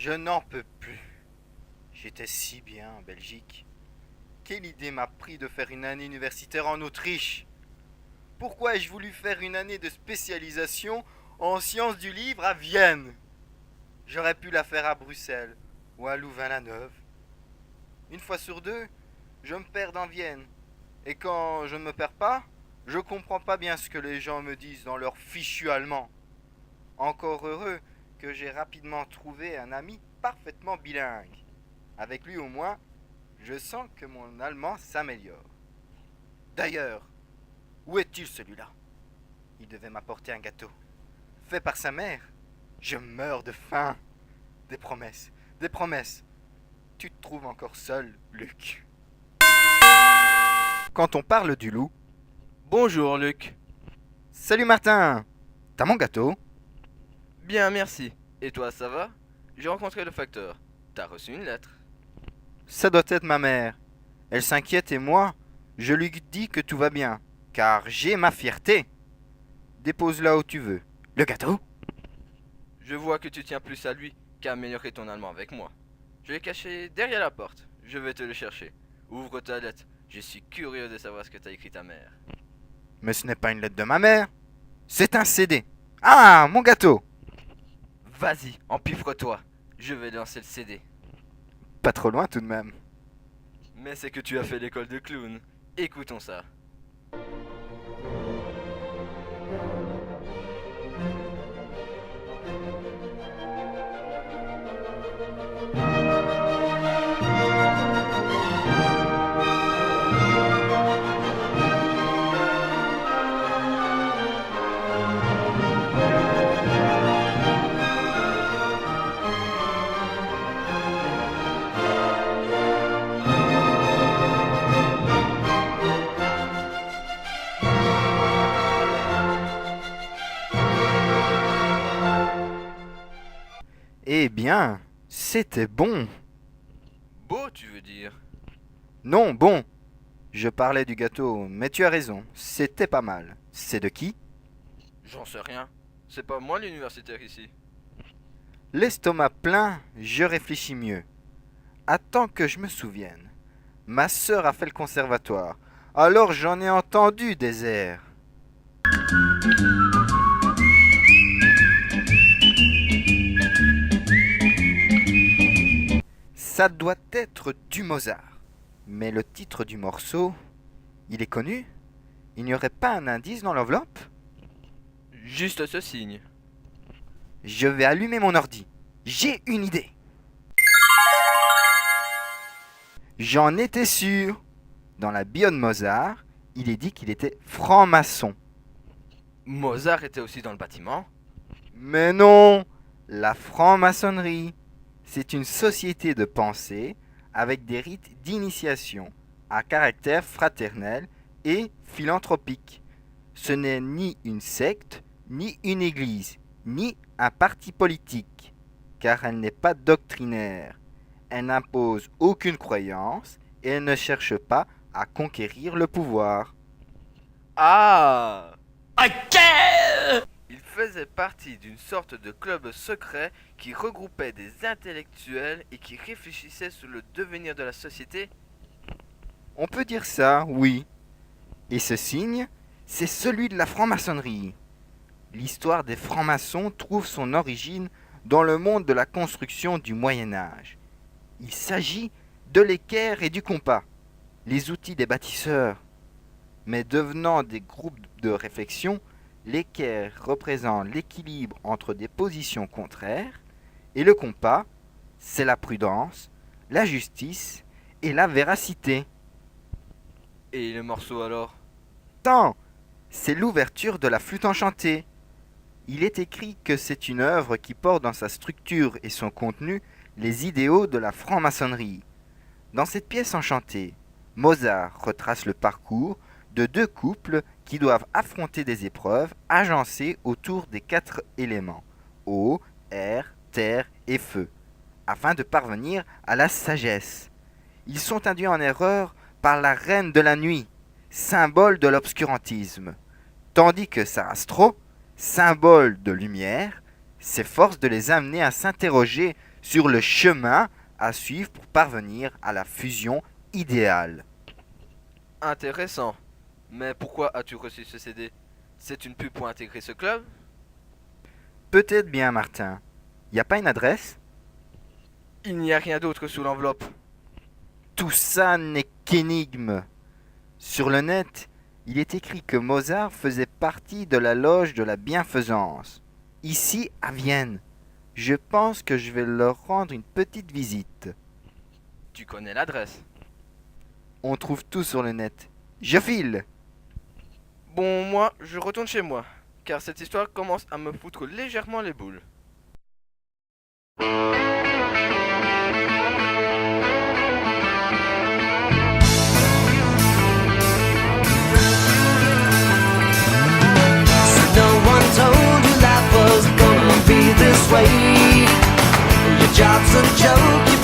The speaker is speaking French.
Je n'en peux plus. J'étais si bien en Belgique. Quelle idée m'a pris de faire une année universitaire en Autriche? Pourquoi ai-je voulu faire une année de spécialisation en sciences du livre à Vienne? J'aurais pu la faire à Bruxelles ou à Louvain-la-Neuve. Une fois sur deux, je me perds en Vienne. Et quand je ne me perds pas, je comprends pas bien ce que les gens me disent dans leur fichu allemand. Encore heureux que j'ai rapidement trouvé un ami parfaitement bilingue. Avec lui au moins, je sens que mon allemand s'améliore. D'ailleurs, où est-il celui-là? Il devait m'apporter un gâteau. Fait par sa mère. Je meurs de faim. Des promesses, des promesses. Tu te trouves encore seul, Luc. Quand on parle du loup... Bonjour Luc. Salut Martin. T'as mon gâteau? Bien, merci. Et toi, ça va? J'ai rencontré le facteur. T'as reçu une lettre? Ça doit être ma mère. Elle s'inquiète et moi, je lui dis que tout va bien. Car j'ai ma fierté. Dépose-la où tu veux. Le gâteau? Je vois que tu tiens plus à lui qu'à améliorer ton allemand avec moi. Je l'ai caché derrière la porte. Je vais te le chercher. Ouvre ta lettre. Je suis curieux de savoir ce que t'as écrit ta mère. Mais ce n'est pas une lettre de ma mère. C'est un CD. Ah, mon gâteau. Vas-y, empiffre-toi. Je vais lancer le CD. Pas trop loin tout de même. Mais c'est que tu as fait l'école de clown. Écoutons ça. Eh bien, c'était bon. Beau, tu veux dire? Non, bon. Je parlais du gâteau, mais tu as raison. C'était pas mal. C'est de qui? J'en sais rien. C'est pas moi l'universitaire ici. L'estomac plein, je réfléchis mieux. Attends que je me souvienne. Ma sœur a fait le conservatoire. Alors j'en ai entendu des airs. Ça doit être du Mozart. Mais le titre du morceau, il est connu? Il n'y aurait pas un indice dans l'enveloppe? Juste ce signe. Je vais allumer mon ordi. J'ai une idée. J'en étais sûr. Dans la bio de Mozart, il est dit qu'il était franc-maçon. Mozart était aussi dans le bâtiment? Mais non, la franc-maçonnerie, c'est une société de pensée avec des rites d'initiation à caractère fraternel et philanthropique. Ce n'est ni une secte, ni une église, ni un parti politique, car elle n'est pas doctrinaire. Elle n'impose aucune croyance et elle ne cherche pas à conquérir le pouvoir. Ah! Il faisait partie d'une sorte de club secret qui regroupait des intellectuels et qui réfléchissaient sur le devenir de la société. On peut dire ça, oui. Et ce signe, c'est celui de la franc-maçonnerie. L'histoire des francs-maçons trouve son origine dans le monde de la construction du Moyen Âge. Il s'agit de l'équerre et du compas, les outils des bâtisseurs. Mais devenant des groupes de réflexion, l'équerre représente l'équilibre entre des positions contraires et le compas, c'est la prudence, la justice et la véracité. Et le morceau alors? Tant, c'est l'ouverture de la flûte enchantée. Il est écrit que c'est une œuvre qui porte dans sa structure et son contenu les idéaux de la franc-maçonnerie. Dans cette pièce enchantée, Mozart retrace le parcours de deux couples qui doivent affronter des épreuves agencées autour des 4 éléments, eau, air, terre et feu, afin de parvenir à la sagesse. Ils sont induits en erreur par la reine de la nuit, symbole de l'obscurantisme, tandis que Sarastro, symbole de lumière, s'efforce de les amener à s'interroger sur le chemin à suivre pour parvenir à la fusion idéale. Intéressant. Mais pourquoi as-tu reçu ce CD? C'est une pub pour intégrer ce club? Peut-être bien, Martin. Y a pas une adresse? Il n'y a rien d'autre sous l'enveloppe. Tout ça n'est qu'énigme. Sur le net, il est écrit que Mozart faisait partie de la loge de la bienfaisance, ici à Vienne. Je pense que je vais leur rendre une petite visite. Tu connais l'adresse. On trouve tout sur le net. Je file! Bon, moi, je retourne chez moi, car cette histoire commence à me foutre légèrement les boules. No one told you life was gonna be this way. Your job's a joke.